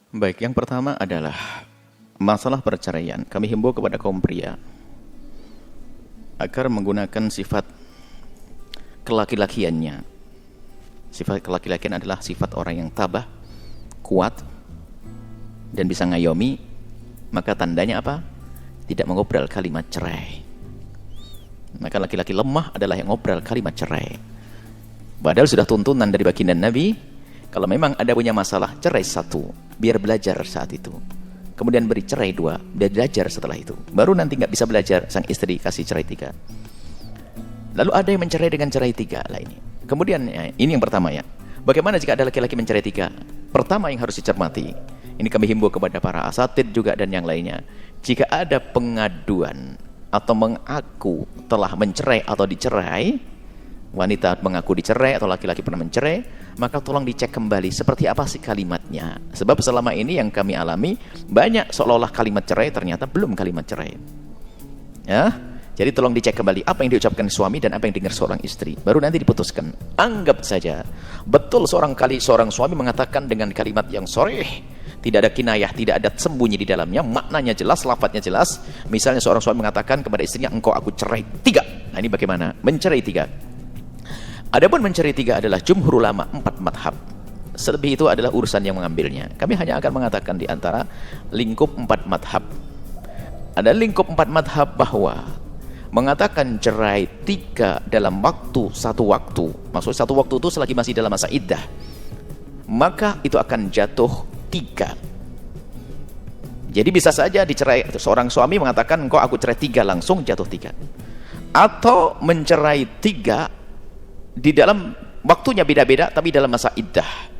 Baik, yang pertama adalah masalah perceraian. Kami himbau kepada kaum pria agar menggunakan sifat kelaki-lakiannya. Sifat kelaki-lakian adalah sifat orang yang tabah, kuat, dan bisa ngayomi. Maka tandanya apa? Tidak mengobrol kalimat cerai. Maka laki-laki lemah adalah yang ngobrol kalimat cerai. Padahal sudah tuntunan dari baginda Nabi, kalau memang ada punya masalah, cerai satu, biar belajar saat itu. Kemudian beri cerai dua, biar belajar setelah itu. Baru nanti nggak bisa belajar, sang istri kasih cerai tiga. Lalu ada yang mencerai dengan cerai tiga lah ini. Kemudian ini yang pertama ya. Bagaimana jika ada laki-laki mencerai tiga? Pertama yang harus dicermati, ini kami himbau kepada para asatid juga dan yang lainnya. Jika ada pengaduan atau mengaku telah mencerai atau dicerai, wanita mengaku dicerai atau laki-laki pernah mencerai, maka tolong dicek kembali seperti apa sih kalimatnya. Sebab selama ini yang kami alami, banyak seolah-olah kalimat cerai ternyata belum kalimat cerai. Ya, jadi tolong dicek kembali apa yang diucapkan suami dan apa yang dengar seorang istri. Baru nanti diputuskan. Anggap saja betul seorang suami mengatakan dengan kalimat yang sharih, tidak ada kinayah, tidak ada sembunyi di dalamnya, maknanya jelas, lafadznya jelas. Misalnya seorang suami mengatakan kepada istrinya, engkau aku cerai tiga. Nah ini bagaimana? Mencerai tiga. Adapun mencerai tiga adalah jumhur ulama 4 madhab. Selebih itu adalah urusan yang mengambilnya. Kami hanya akan mengatakan di antara lingkup 4 madhab. Ada lingkup 4 madhab bahwa mengatakan cerai tiga dalam waktu satu waktu, maksud satu waktu itu selagi masih dalam masa iddah, maka itu akan jatuh tiga. Jadi bisa saja dicerai, seorang suami mengatakan engkau aku cerai tiga, langsung jatuh tiga. Atau mencerai tiga di dalam waktunya beda-beda tapi dalam masa iddah.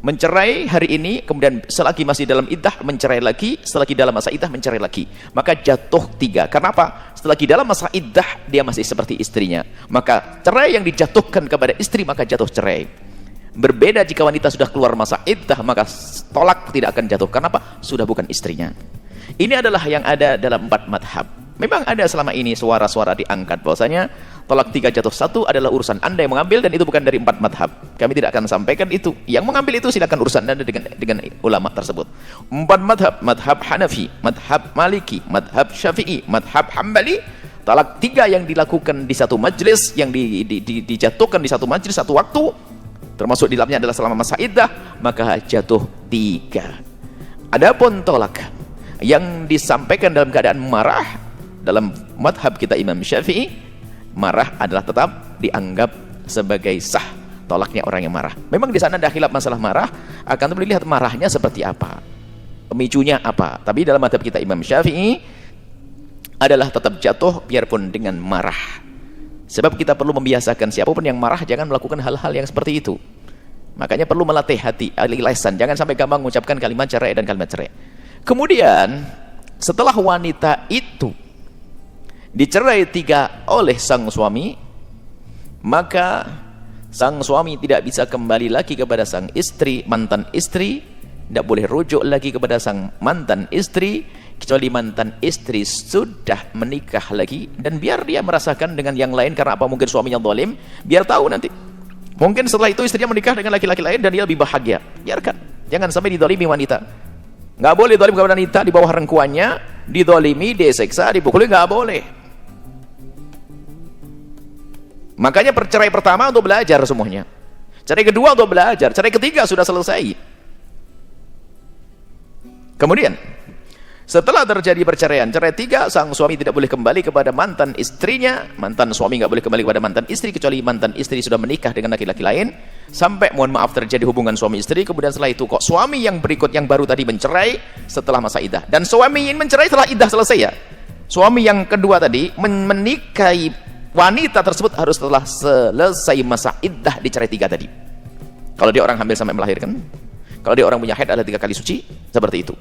Mencerai hari ini, kemudian selagi masih dalam iddah mencerai lagi, selagi dalam masa iddah mencerai lagi, maka jatuh tiga. Karena apa? Selagi dalam masa iddah dia masih seperti istrinya, maka cerai yang dijatuhkan kepada istri maka jatuh cerai. Berbeda jika wanita sudah keluar masa iddah, maka tolak tidak akan jatuh. Kenapa? Sudah bukan istrinya. Ini adalah yang ada dalam 4 madhab. Memang ada selama ini suara-suara diangkat bahwasanya tolak tiga jatuh satu adalah urusan Anda yang mengambil, dan itu bukan dari 4 madhab. Kami tidak akan sampaikan itu. Yang mengambil itu silakan urusan Anda dengan ulama tersebut. 4 madhab, madhab Hanafi, madhab Maliki, madhab Syafi'i, madhab Hambali, talak tiga yang dilakukan di satu majlis, yang dijatuhkan di satu majlis satu waktu, termasuk di dalamnya adalah selama masa iddah, maka jatuh tiga. Adapun tolak yang disampaikan dalam keadaan marah, dalam madhab kita Imam Syafi'i, marah adalah tetap dianggap sebagai sah tolaknya orang yang marah. Memang di sana ada khilaf masalah marah, akan tapi lihat marahnya seperti apa, pemicunya apa. Tapi dalam madhab kita Imam Syafi'i adalah tetap jatuh biarpun dengan marah. Sebab kita perlu membiasakan siapapun yang marah jangan melakukan hal-hal yang seperti itu. Makanya perlu melatih hati, lisan, jangan sampai gampang mengucapkan kalimat cerai dan kalimat cerai. Kemudian setelah wanita itu dicerai tiga oleh sang suami, maka sang suami tidak bisa kembali lagi kepada sang istri, mantan istri, tidak boleh rujuk lagi kepada sang mantan istri, kecuali mantan istri sudah menikah lagi, dan biar dia merasakan dengan yang lain. Karena apa? Mungkin suaminya zalim, biar tahu nanti. Mungkin setelah itu istrinya menikah dengan laki-laki lain dan dia lebih bahagia. Biarkan, jangan sampai didolimi wanita. Nggak boleh dolim kepada wanita di bawah rengkuannya, didolimi, diseksa, dipukuli, nggak boleh. Makanya percerai pertama untuk belajar semuanya, cerai kedua untuk belajar, cerai ketiga sudah selesai. Kemudian setelah terjadi perceraian, cerai tiga, sang suami tidak boleh kembali kepada mantan istrinya, mantan suami nggak boleh kembali kepada mantan istri, kecuali mantan istri sudah menikah dengan laki-laki lain, sampai mohon maaf terjadi hubungan suami istri. Kemudian setelah itu kok suami yang berikut yang baru tadi mencerai setelah masa iddah, dan suami ini mencerai setelah iddah selesai ya. Suami yang kedua tadi menikahi wanita tersebut harus setelah selesai masa iddah dicerai tiga tadi. Kalau dia orang hamil sampai melahirkan, kalau dia orang punya haid ada 3 kali suci, seperti itu.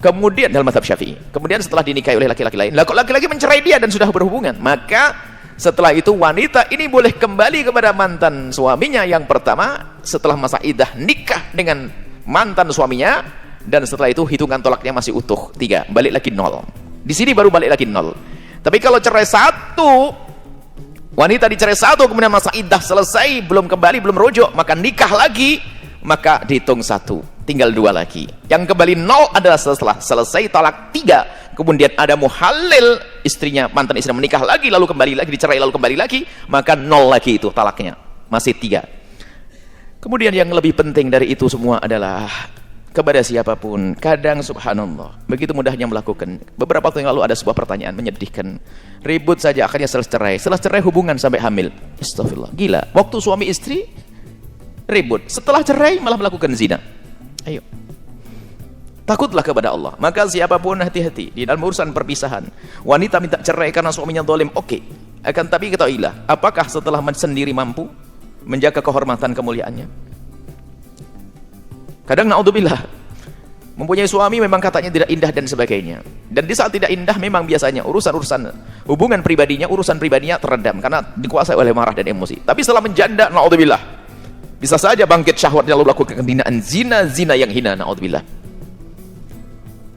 Kemudian dalam mazhab Syafi'i, kemudian setelah dinikahi oleh laki-laki lain, lah kok laki-laki mencerai dia dan sudah berhubungan, maka setelah itu wanita ini boleh kembali kepada mantan suaminya yang pertama setelah masa iddah nikah dengan mantan suaminya, dan setelah itu hitungan tolaknya masih utuh 3, balik lagi 0. Di sini baru balik lagi 0. Tapi kalau cerai satu, wanita dicerai satu kemudian masa iddah selesai, belum kembali, belum rujuk, maka nikah lagi, maka dihitung 1. tinggal 2 lagi. Yang kembali 0 adalah setelah selesai talak 3, kemudian ada muhalil, istrinya, mantan istri menikah lagi, lalu kembali lagi, dicerai, lalu kembali lagi, maka 0 lagi itu talaknya, masih 3. Kemudian yang lebih penting dari itu semua adalah kepada siapapun, kadang subhanallah, begitu mudahnya melakukan. Beberapa waktu yang lalu ada sebuah pertanyaan menyedihkan, ribut saja akhirnya setelah cerai hubungan sampai hamil. Astagfirullah, gila. Waktu suami istri ribut, setelah cerai malah melakukan zina. Ayo, takutlah kepada Allah. Maka siapapun hati-hati di dalam urusan perpisahan. Wanita minta cerai karena suaminya zalim, oke. Akan tapi ketahuilah, apakah setelah sendiri mampu menjaga kehormatan kemuliaannya? Kadang naudzubillah, mempunyai suami memang katanya tidak indah dan sebagainya. Dan di saat tidak indah memang biasanya urusan-urusan hubungan pribadinya, urusan pribadinya teredam karena dikuasai oleh marah dan emosi. Tapi setelah menjanda, naudzubillah, bisa saja bangkit syahwatnya lalu melakukan kehinaan, zina yang hina, naudzubillah.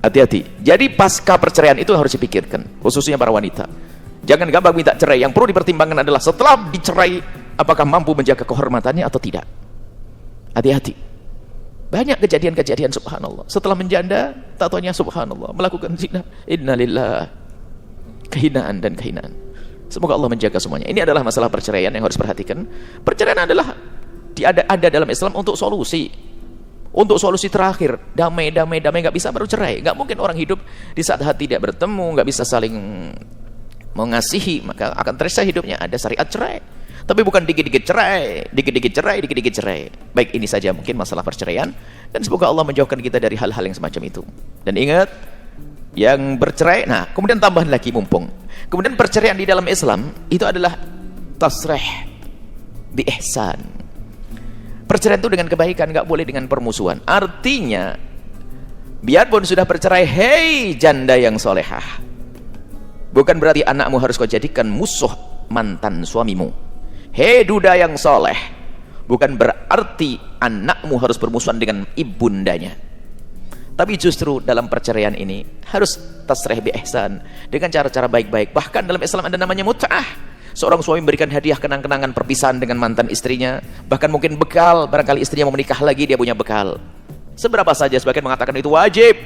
Hati-hati. Jadi pasca perceraian itu harus dipikirkan, khususnya para wanita. Jangan gampang minta cerai. Yang perlu dipertimbangkan adalah setelah dicerai, apakah mampu menjaga kehormatannya atau tidak. Hati-hati. Banyak kejadian-kejadian subhanallah. Setelah menjanda, tatonya subhanallah, melakukan zina. Innalillah. Kehinaan dan kehinaan. Semoga Allah menjaga semuanya. Ini adalah masalah perceraian yang harus perhatikan. Perceraian adalah ada dalam Islam untuk solusi terakhir, damai, nggak bisa baru cerai. Nggak mungkin orang hidup di saat hati tidak bertemu, nggak bisa saling mengasihi, maka akan terasa hidupnya. Ada syariat cerai, tapi bukan dikit-dikit cerai. Baik, ini saja mungkin masalah perceraian, dan semoga Allah menjauhkan kita dari hal-hal yang semacam itu. Dan ingat, yang bercerai, nah kemudian tambahan lagi mumpung, kemudian perceraian di dalam Islam itu adalah tasrih bi ihsan. Perceraian itu dengan kebaikan, nggak boleh dengan permusuhan. Artinya, biarpun sudah bercerai, hei janda yang solehah, bukan berarti anakmu harus kau jadikan musuh mantan suamimu. Hei duda yang soleh, bukan berarti anakmu harus bermusuhan dengan ibundanya. Tapi justru dalam perceraian ini harus tasrih bi ihsan, dengan cara-cara baik-baik. Bahkan dalam Islam ada namanya mut'ah. Seorang suami memberikan hadiah kenang-kenangan perpisahan dengan mantan istrinya, bahkan mungkin bekal, barangkali istrinya mau menikah lagi, dia punya bekal. Seberapa saja sebagian mengatakan itu wajib.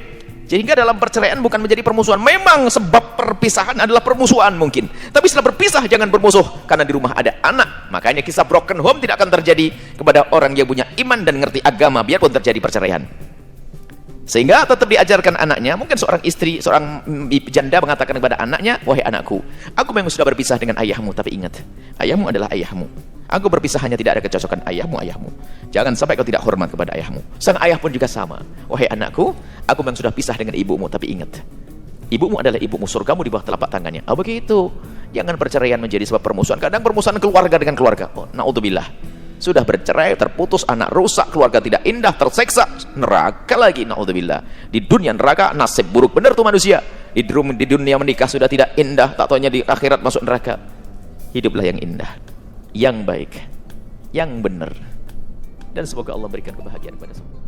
Sehingga dalam perceraian bukan menjadi permusuhan. Memang sebab perpisahan adalah permusuhan mungkin, tapi setelah berpisah jangan bermusuh, karena di rumah ada anak. Makanya kisah broken home tidak akan terjadi kepada orang yang punya iman dan ngerti agama, biarpun terjadi perceraian. Sehingga tetap diajarkan anaknya. Mungkin seorang istri, seorang janda mengatakan kepada anaknya, wahai anakku, aku memang sudah berpisah dengan ayahmu, tapi ingat, ayahmu adalah ayahmu. Aku berpisah hanya tidak ada kecocokan ayahmu. Jangan sampai kau tidak hormat kepada ayahmu. Sang ayah pun juga sama. Wahai anakku, aku memang sudah pisah dengan ibumu, tapi ingat, ibumu adalah ibumu, surgamu di bawah telapak tangannya. Oh begitu. Jangan perceraian menjadi sebab permusuhan. Kadang permusuhan keluarga dengan keluarga. Oh, naudzubillah. Sudah bercerai, terputus, anak rusak, keluarga tidak indah, terseksa, neraka lagi, naudzubillah. Di dunia neraka, nasib buruk benar tuh manusia. Di dunia menikah sudah tidak indah, tak taunya di akhirat masuk neraka. Hiduplah yang indah, yang baik, yang benar, dan semoga Allah berikan kebahagiaan kepada semua.